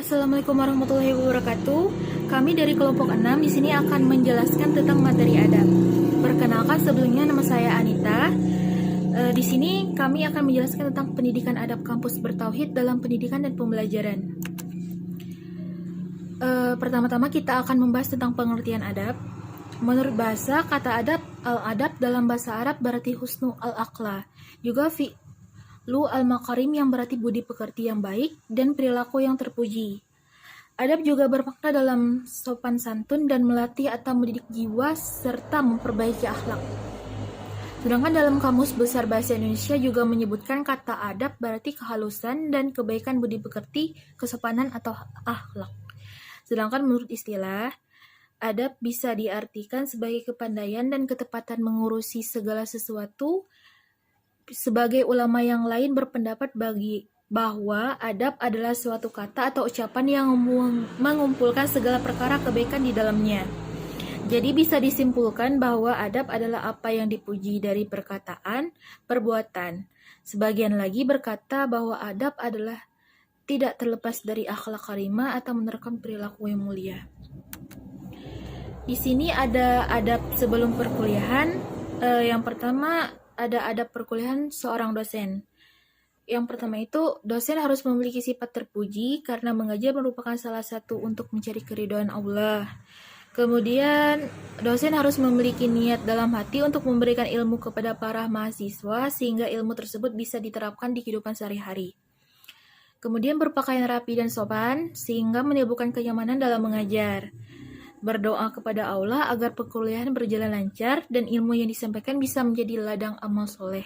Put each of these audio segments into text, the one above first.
Assalamualaikum warahmatullahi wabarakatuh. Kami dari kelompok 6 di sini akan menjelaskan tentang materi adab. Perkenalkan, sebelumnya nama saya Anita. Di sini kami akan menjelaskan tentang pendidikan adab kampus bertauhid dalam pendidikan dan pembelajaran. Pertama-tama kita akan membahas tentang pengertian adab. Menurut bahasa, kata adab, al-adab dalam bahasa Arab berarti husnu al-aqla. Juga fi'lu al-makarim yang berarti budi pekerti yang baik dan perilaku yang terpuji. Adab juga bermakna dalam sopan santun dan melatih atau mendidik jiwa serta memperbaiki akhlak. Sedangkan dalam Kamus Besar Bahasa Indonesia juga menyebutkan kata adab berarti kehalusan dan kebaikan budi pekerti, kesopanan atau akhlak. Sedangkan menurut istilah, adab bisa diartikan sebagai kepandaian dan ketepatan mengurusi segala sesuatu. Sebagai ulama yang lain berpendapat bahwa adab adalah suatu kata atau ucapan yang mengumpulkan segala perkara kebaikan di dalamnya. Jadi bisa disimpulkan bahwa adab adalah apa yang dipuji dari perkataan, perbuatan. Sebagian lagi berkata bahwa adab adalah tidak terlepas dari akhlak karimah atau menerapkan perilaku yang mulia. Di sini ada adab sebelum perkuliahan. Yang pertama ada adab perkuliahan seorang dosen. Yang pertama itu, dosen harus memiliki sifat terpuji karena mengajar merupakan salah satu untuk mencari keridhaan Allah. Kemudian, dosen harus memiliki niat dalam hati untuk memberikan ilmu kepada para mahasiswa sehingga ilmu tersebut bisa diterapkan di kehidupan sehari-hari. Kemudian berpakaian rapi dan sopan sehingga menimbulkan kenyamanan dalam mengajar. Berdoa kepada Allah agar perkuliahan berjalan lancar dan ilmu yang disampaikan bisa menjadi ladang amal soleh.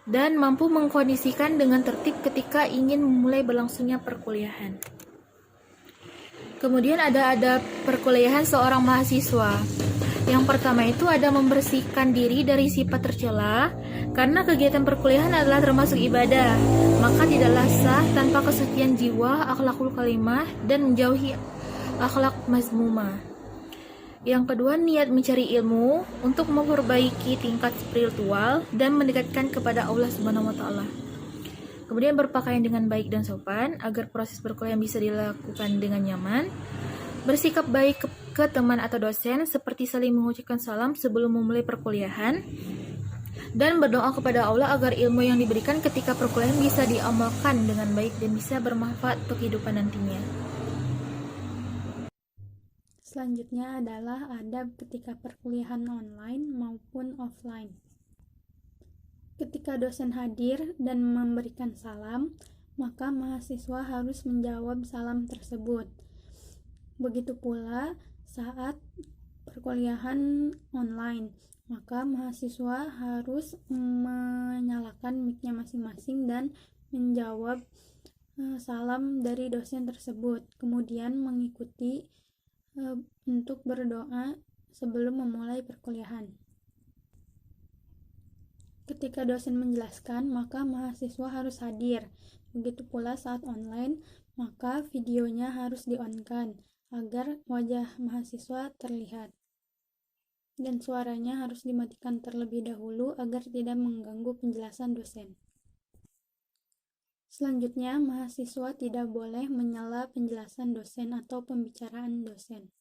Dan mampu mengkondisikan dengan tertib ketika ingin memulai berlangsungnya perkuliahan. Kemudian ada adab perkuliahan seorang mahasiswa. Yang pertama itu ada membersihkan diri dari sifat tercela, karena kegiatan perkuliahan adalah termasuk ibadah, maka tidaklah sah tanpa kesucian jiwa, akhlakul kalimah, dan menjauhi akhlak mazmumah. Yang kedua, niat mencari ilmu untuk memperbaiki tingkat spiritual dan mendekatkan kepada Allah Subhanahu wa taala. Kemudian berpakaian dengan baik dan sopan agar proses perkuliahan bisa dilakukan dengan nyaman. Bersikap baik ke teman atau dosen seperti saling mengucapkan salam sebelum memulai perkuliahan. Dan berdoa kepada Allah agar ilmu yang diberikan ketika perkuliahan bisa diamalkan dengan baik dan bisa bermanfaat untuk kehidupan nantinya. Selanjutnya adalah adab ketika perkuliahan online maupun offline. Ketika dosen hadir dan memberikan salam, maka mahasiswa harus menjawab salam tersebut. Begitu pula saat perkuliahan online, maka mahasiswa harus menyalakan mic-nya masing-masing dan menjawab salam dari dosen tersebut. Kemudian mengikuti untuk berdoa sebelum memulai perkuliahan. Ketika dosen menjelaskan, maka mahasiswa harus hadir. Begitu pula saat online, maka videonya harus di-on-kan agar wajah mahasiswa terlihat. Dan suaranya harus dimatikan terlebih dahulu agar tidak mengganggu penjelasan dosen. Selanjutnya, mahasiswa tidak boleh menyela penjelasan dosen atau pembicaraan dosen.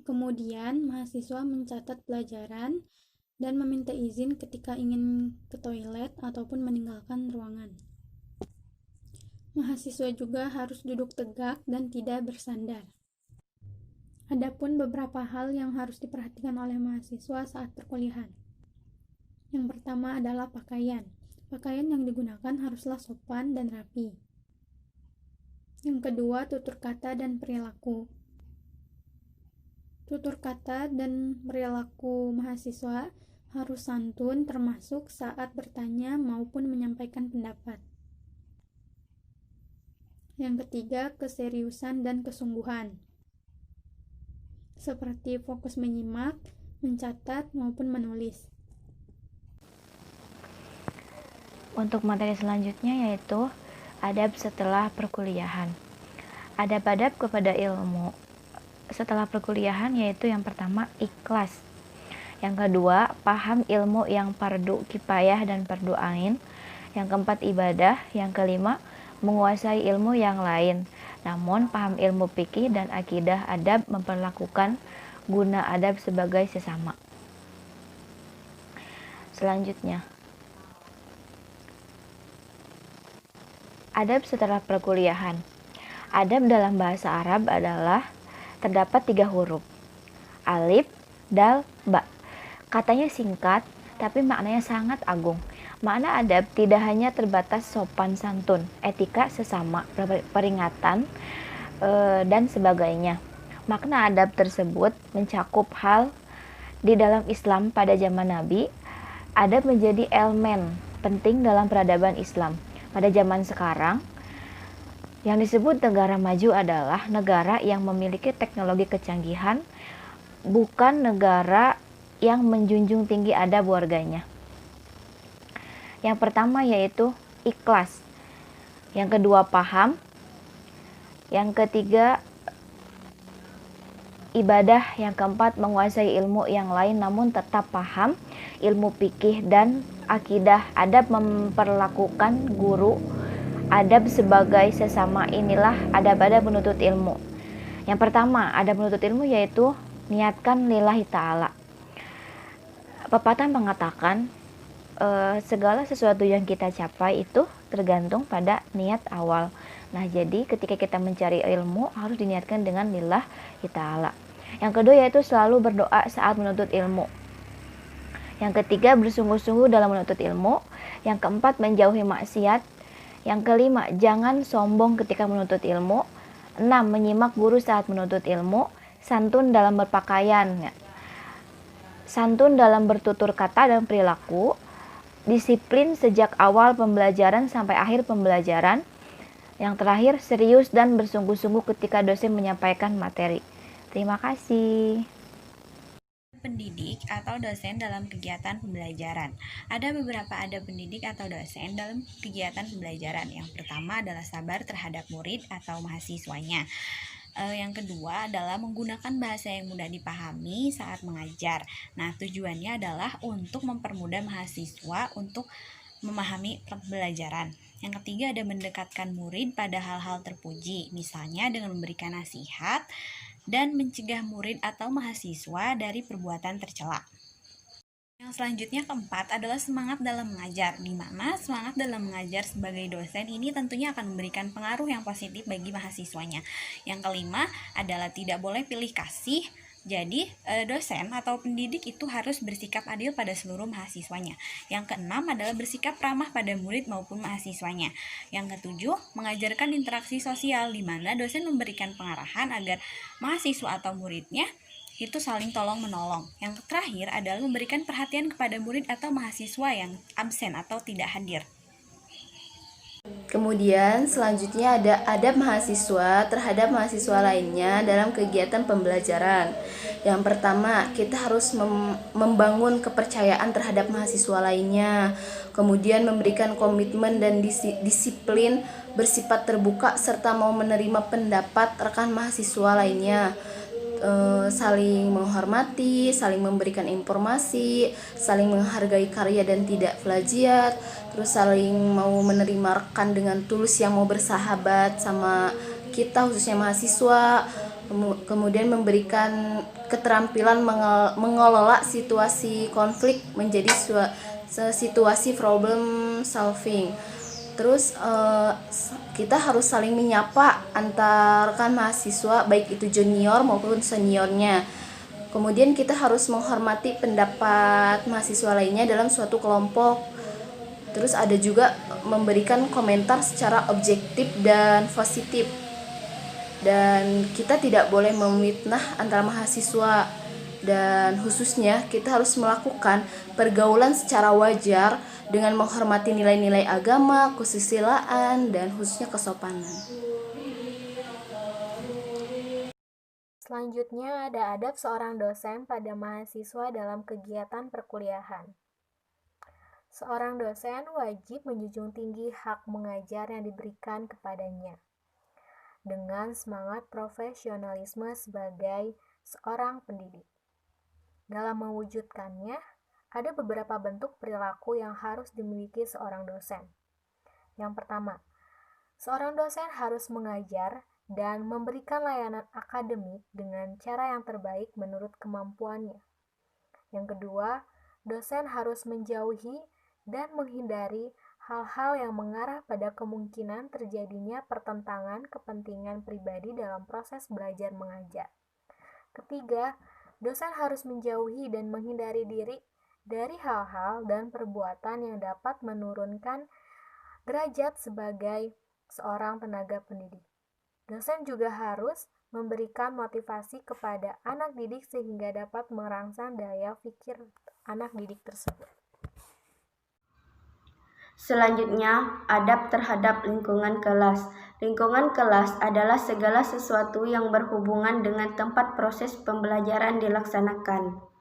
Kemudian, mahasiswa mencatat pelajaran dan meminta izin ketika ingin ke toilet ataupun meninggalkan ruangan. Mahasiswa juga harus duduk tegak dan tidak bersandar. Adapun beberapa hal yang harus diperhatikan oleh mahasiswa saat perkuliahan. Yang pertama adalah pakaian. Pakaian yang digunakan haruslah sopan dan rapi. Yang kedua, tutur kata dan perilaku. Tutur kata dan perilaku mahasiswa harus santun termasuk saat bertanya maupun menyampaikan pendapat. Yang ketiga, keseriusan dan kesungguhan. Seperti fokus menyimak, mencatat maupun menulis. Untuk materi selanjutnya yaitu adab setelah perkuliahan. Adab-adab kepada ilmu setelah perkuliahan yaitu yang pertama ikhlas. Yang kedua, paham ilmu yang fardu kifayah dan fardu ain. Yang keempat, ibadah. Yang kelima, menguasai ilmu yang lain. Namun, paham ilmu fikih dan akidah adab memperlakukan guna adab sebagai sesama. Selanjutnya, adab setelah perkuliahan. Adab dalam bahasa Arab adalah terdapat 3 huruf, alif, dal, ba. Katanya singkat, tapi maknanya sangat agung. Makna adab tidak hanya terbatas sopan santun, etika sesama, peringatan, dan sebagainya. Makna adab tersebut mencakup hal di dalam Islam pada zaman Nabi. Adab menjadi elemen penting dalam peradaban Islam. Pada zaman sekarang, yang disebut negara maju adalah negara yang memiliki teknologi kecanggihan, bukan negara yang menjunjung tinggi adab warganya. Yang pertama yaitu ikhlas, yang kedua paham, yang ketiga ibadah, yang keempat menguasai ilmu yang lain namun tetap paham ilmu fikih dan akidah. Adab memperlakukan guru, adab sebagai sesama. Inilah adab-adab menuntut ilmu. Yang pertama, adab menuntut ilmu yaitu niatkan lillahi ta'ala. Pepatah mengatakan segala sesuatu yang kita capai itu tergantung pada niat awal. Nah, jadi ketika kita mencari ilmu harus diniatkan dengan lillahi ta'ala. Yang kedua yaitu selalu berdoa saat menuntut ilmu. Yang ketiga, bersungguh-sungguh dalam menuntut ilmu. Yang keempat, menjauhi maksiat. Yang kelima, jangan sombong ketika menuntut ilmu. 6. Menyimak guru saat menuntut ilmu. Santun dalam berpakaian, santun dalam bertutur kata dan perilaku. Disiplin sejak awal pembelajaran sampai akhir pembelajaran. Yang terakhir, serius dan bersungguh-sungguh ketika dosen menyampaikan materi. Terima kasih. Pendidik atau dosen dalam kegiatan pembelajaran. Ada beberapa adab pendidik atau dosen dalam kegiatan pembelajaran. Yang pertama adalah sabar terhadap murid atau mahasiswanya. Yang kedua adalah menggunakan bahasa yang mudah dipahami saat mengajar. Nah, tujuannya adalah untuk mempermudah mahasiswa untuk memahami pembelajaran. Yang ketiga ada mendekatkan murid pada hal-hal terpuji, misalnya dengan memberikan nasihat dan mencegah murid atau mahasiswa dari perbuatan tercela. Yang selanjutnya keempat adalah semangat dalam mengajar, di mana semangat dalam mengajar sebagai dosen ini tentunya akan memberikan pengaruh yang positif bagi mahasiswanya. Yang kelima adalah tidak boleh pilih kasih. Jadi dosen atau pendidik itu harus bersikap adil pada seluruh mahasiswanya. Yang keenam adalah bersikap ramah pada murid maupun mahasiswanya. Yang ketujuh, mengajarkan interaksi sosial, di mana dosen memberikan pengarahan agar mahasiswa atau muridnya itu saling tolong-menolong. Yang terakhir adalah memberikan perhatian kepada murid atau mahasiswa yang absen atau tidak hadir. Kemudian selanjutnya ada adab mahasiswa terhadap mahasiswa lainnya dalam kegiatan pembelajaran. Yang pertama, kita harus membangun kepercayaan terhadap mahasiswa lainnya. Kemudian memberikan komitmen dan disiplin, bersifat terbuka serta mau menerima pendapat rekan mahasiswa lainnya. Saling menghormati, saling memberikan informasi, saling menghargai karya dan tidak plagiat, terus saling mau menerima rekan dengan tulus yang mau bersahabat sama kita khususnya mahasiswa, kemudian memberikan keterampilan mengelola situasi konflik menjadi situasi problem solving. Terus kita harus saling menyapa antar rekan mahasiswa baik itu junior maupun seniornya. Kemudian kita harus menghormati pendapat mahasiswa lainnya dalam suatu kelompok. Terus ada juga memberikan komentar secara objektif dan positif. Dan kita tidak boleh memfitnah antara mahasiswa. Dan khususnya kita harus melakukan pergaulan secara wajar dengan menghormati nilai-nilai agama, kesusilaan, dan khususnya kesopanan. Selanjutnya ada adab seorang dosen pada mahasiswa dalam kegiatan perkuliahan. Seorang dosen wajib menjunjung tinggi hak mengajar yang diberikan kepadanya dengan semangat profesionalisme sebagai seorang pendidik. Dalam mewujudkannya, ada beberapa bentuk perilaku yang harus dimiliki seorang dosen. Yang pertama, Seorang dosen harus mengajar dan memberikan layanan akademik dengan cara yang terbaik menurut kemampuannya. Yang kedua, dosen harus menjauhi dan menghindari hal-hal yang mengarah pada kemungkinan terjadinya pertentangan kepentingan pribadi dalam proses belajar mengajar. Ketiga, dosen harus menjauhi dan menghindari diri dari hal-hal dan perbuatan yang dapat menurunkan derajat sebagai seorang tenaga pendidik. Dosen juga harus memberikan motivasi kepada anak didik sehingga dapat merangsang daya pikir anak didik tersebut. Selanjutnya, adab terhadap lingkungan kelas. Lingkungan kelas adalah segala sesuatu yang berhubungan dengan tempat proses pembelajaran dilaksanakan.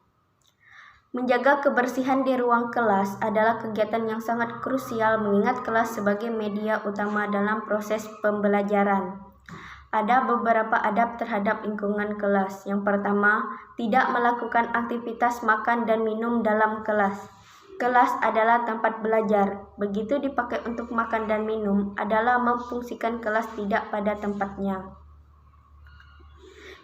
Menjaga kebersihan di ruang kelas adalah kegiatan yang sangat krusial mengingat kelas sebagai media utama dalam proses pembelajaran. Ada beberapa adab terhadap lingkungan kelas. Yang pertama, tidak melakukan aktivitas makan dan minum dalam kelas. Kelas adalah tempat belajar. Begitu dipakai untuk makan dan minum adalah memfungsikan kelas tidak pada tempatnya.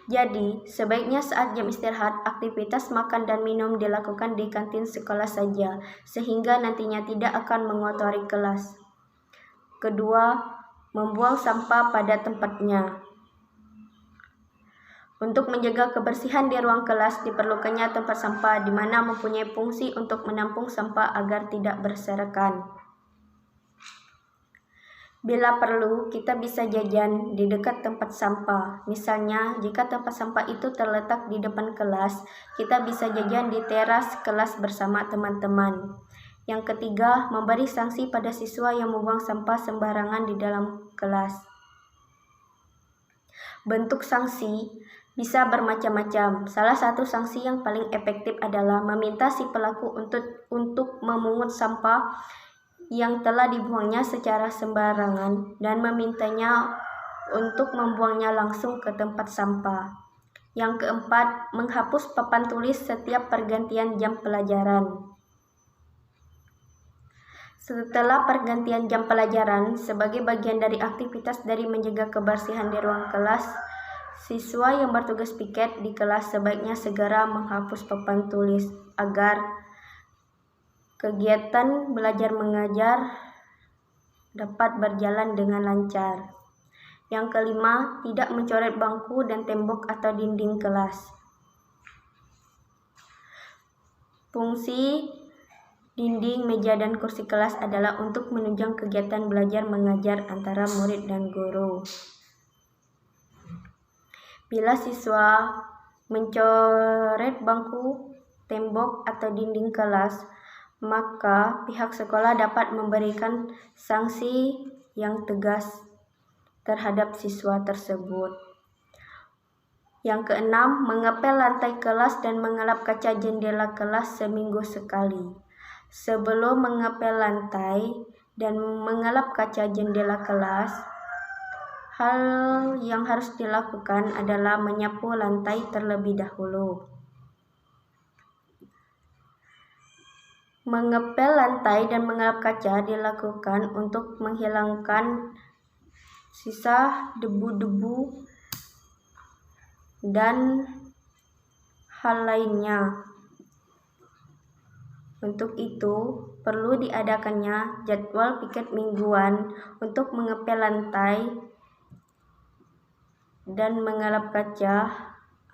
Jadi, sebaiknya saat jam istirahat, aktivitas makan dan minum dilakukan di kantin sekolah saja, sehingga nantinya tidak akan mengotori kelas. Kedua, membuang sampah pada tempatnya. Untuk menjaga kebersihan di ruang kelas, diperlukannya tempat sampah di mana mempunyai fungsi untuk menampung sampah agar tidak berserakan. Bila perlu, kita bisa jajan di dekat tempat sampah. Misalnya, jika tempat sampah itu terletak di depan kelas, kita bisa jajan di teras kelas bersama teman-teman. Yang ketiga, memberi sanksi pada siswa yang membuang sampah sembarangan di dalam kelas. Bentuk sanksi bisa bermacam-macam. Salah satu sanksi yang paling efektif adalah meminta si pelaku untuk memungut sampah yang telah dibuangnya secara sembarangan dan memintanya untuk membuangnya langsung ke tempat sampah. Yang keempat, menghapus papan tulis setiap pergantian jam pelajaran. Setelah pergantian jam pelajaran, sebagai bagian dari aktivitas dari menjaga kebersihan di ruang kelas, siswa yang bertugas piket di kelas sebaiknya segera menghapus papan tulis agar kegiatan belajar mengajar dapat berjalan dengan lancar. Yang kelima, tidak mencoret bangku dan tembok atau dinding kelas. Fungsi dinding, meja, dan kursi kelas adalah untuk menunjang kegiatan belajar mengajar antara murid dan guru. Bila siswa mencoret bangku, tembok, atau dinding kelas, maka pihak sekolah dapat memberikan sanksi yang tegas terhadap siswa tersebut. Yang keenam, mengepel lantai kelas dan mengelap kaca jendela kelas seminggu sekali. Sebelum mengepel lantai dan mengelap kaca jendela kelas, hal yang harus dilakukan adalah menyapu lantai terlebih dahulu. Mengepel lantai dan mengelap kaca dilakukan untuk menghilangkan sisa debu-debu dan hal lainnya. Untuk itu, perlu diadakannya jadwal piket mingguan untuk mengepel lantai dan mengelap kaca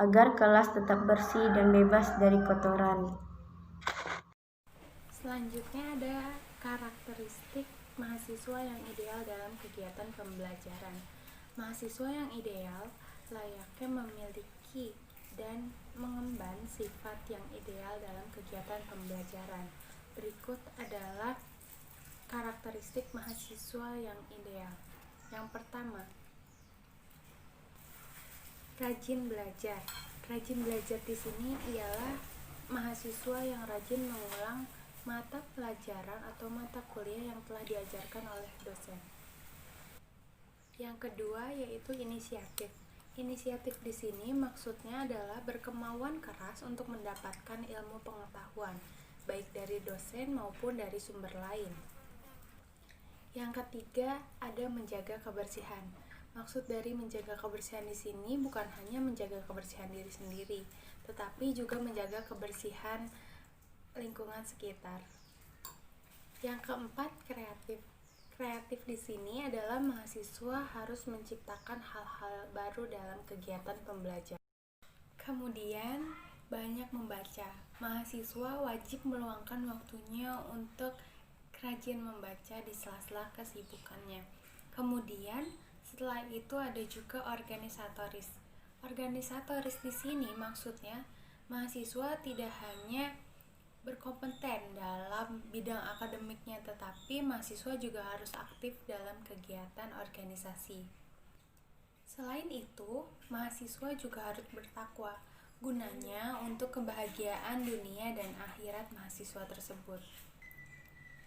agar kelas tetap bersih dan bebas dari kotoran. Selanjutnya ada karakteristik mahasiswa yang ideal dalam kegiatan pembelajaran. Mahasiswa yang ideal layaknya memiliki dan mengemban sifat yang ideal dalam kegiatan pembelajaran. Berikut adalah karakteristik mahasiswa yang ideal. Yang pertama, rajin belajar. Rajin belajar di sini ialah mahasiswa yang rajin mengulang mata pelajaran atau mata kuliah yang telah diajarkan oleh dosen. Yang kedua yaitu inisiatif. Inisiatif di sini maksudnya adalah berkemauan keras untuk mendapatkan ilmu pengetahuan, baik dari dosen maupun dari sumber lain. Yang ketiga, ada menjaga kebersihan. Maksud dari menjaga kebersihan di sini bukan hanya menjaga kebersihan diri sendiri, tetapi juga menjaga kebersihan lingkungan sekitar. Yang keempat, kreatif. Kreatif di sini adalah mahasiswa harus menciptakan hal-hal baru dalam kegiatan pembelajaran. Kemudian, banyak membaca. Mahasiswa wajib meluangkan waktunya untuk rajin membaca di sela-sela kesibukannya. Kemudian, setelah itu ada juga organisatoris. Organisatoris di sini maksudnya mahasiswa tidak hanya berkompeten dalam bidang akademiknya, tetapi mahasiswa juga harus aktif dalam kegiatan organisasi. Selain itu, mahasiswa juga harus bertakwa, gunanya untuk kebahagiaan dunia dan akhirat mahasiswa tersebut.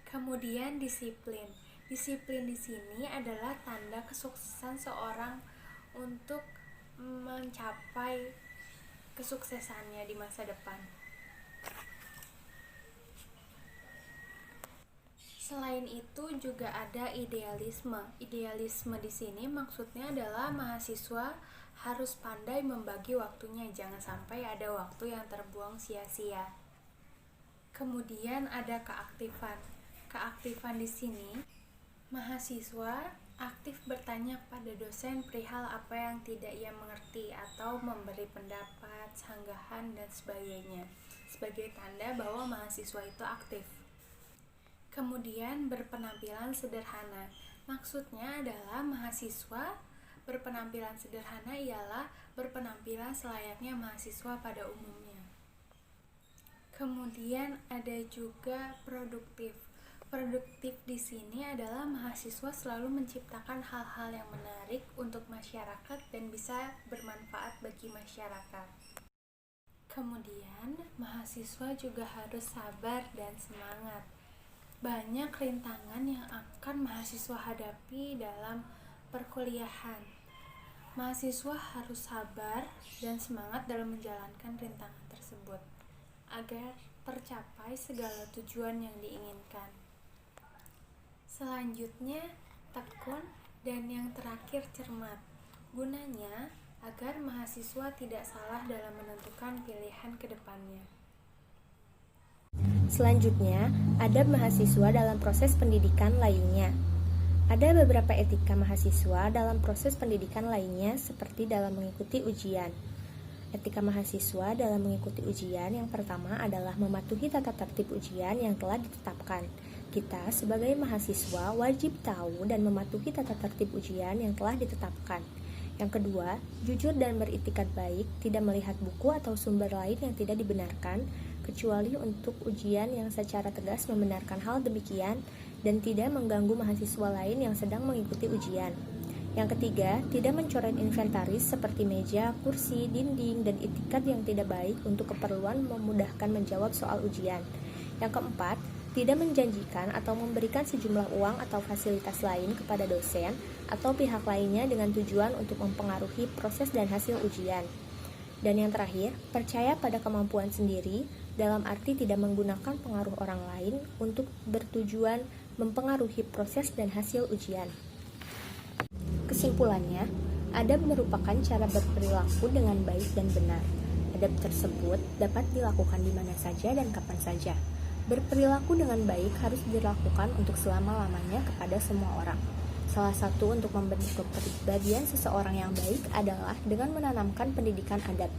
Kemudian disiplin. Disiplin di sini adalah tanda kesuksesan seorang untuk mencapai kesuksesannya di masa depan. Selain itu juga ada idealisme. Idealisme di sini maksudnya adalah mahasiswa harus pandai membagi waktunya, jangan sampai ada waktu yang terbuang sia-sia. Kemudian ada keaktifan. Keaktifan di sini mahasiswa aktif bertanya pada dosen perihal apa yang tidak ia mengerti atau memberi pendapat, sanggahan, dan sebagainya sebagai tanda bahwa mahasiswa itu aktif. Kemudian berpenampilan sederhana. Maksudnya adalah mahasiswa berpenampilan sederhana ialah berpenampilan selayaknya mahasiswa pada umumnya. Kemudian ada juga produktif. Produktif di sini adalah mahasiswa selalu menciptakan hal-hal yang menarik untuk masyarakat dan bisa bermanfaat bagi masyarakat. Kemudian, mahasiswa juga harus sabar dan semangat. Banyak rintangan yang akan mahasiswa hadapi dalam perkuliahan. Mahasiswa harus sabar dan semangat dalam menjalankan rintangan tersebut agar tercapai segala tujuan yang diinginkan. Selanjutnya, tekun, dan yang terakhir cermat. Gunanya agar mahasiswa tidak salah dalam menentukan pilihan ke depannya. Selanjutnya, adab mahasiswa dalam proses pendidikan lainnya. Ada beberapa etika mahasiswa dalam proses pendidikan lainnya seperti dalam mengikuti ujian. Etika mahasiswa dalam mengikuti ujian yang pertama adalah mematuhi tata tertib ujian yang telah ditetapkan. Kita sebagai mahasiswa wajib tahu dan mematuhi tata tertib ujian yang telah ditetapkan. Yang kedua, jujur dan beritikat baik, tidak melihat buku atau sumber lain yang tidak dibenarkan, kecuali untuk ujian yang secara tegas membenarkan hal demikian dan tidak mengganggu mahasiswa lain yang sedang mengikuti ujian. Yang ketiga, tidak mencoret inventaris seperti meja, kursi, dinding, dan itikat yang tidak baik untuk keperluan memudahkan menjawab soal ujian. Yang keempat, tidak menjanjikan atau memberikan sejumlah uang atau fasilitas lain kepada dosen atau pihak lainnya dengan tujuan untuk mempengaruhi proses dan hasil ujian. Dan yang terakhir, percaya pada kemampuan sendiri dalam arti tidak menggunakan pengaruh orang lain untuk bertujuan mempengaruhi proses dan hasil ujian. Kesimpulannya, adab merupakan cara berperilaku dengan baik dan benar. Adab tersebut dapat dilakukan di mana saja dan kapan saja. Berperilaku dengan baik harus dilakukan untuk selama-lamanya kepada semua orang. Salah satu untuk membentuk kepribadian seseorang yang baik adalah dengan menanamkan pendidikan adab.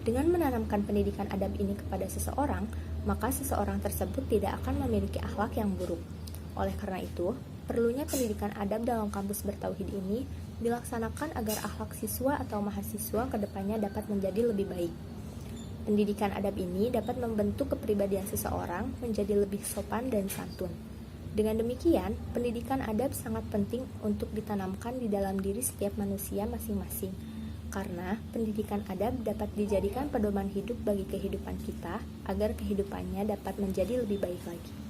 Dengan menanamkan pendidikan adab ini kepada seseorang, maka seseorang tersebut tidak akan memiliki akhlak yang buruk. Oleh karena itu, perlunya pendidikan adab dalam kampus bertauhid ini dilaksanakan agar akhlak siswa atau mahasiswa ke depannya dapat menjadi lebih baik. Pendidikan adab ini dapat membentuk kepribadian seseorang menjadi lebih sopan dan santun. Dengan demikian, pendidikan adab sangat penting untuk ditanamkan di dalam diri setiap manusia masing-masing. Karena pendidikan adab dapat dijadikan pedoman hidup bagi kehidupan kita agar kehidupannya dapat menjadi lebih baik lagi.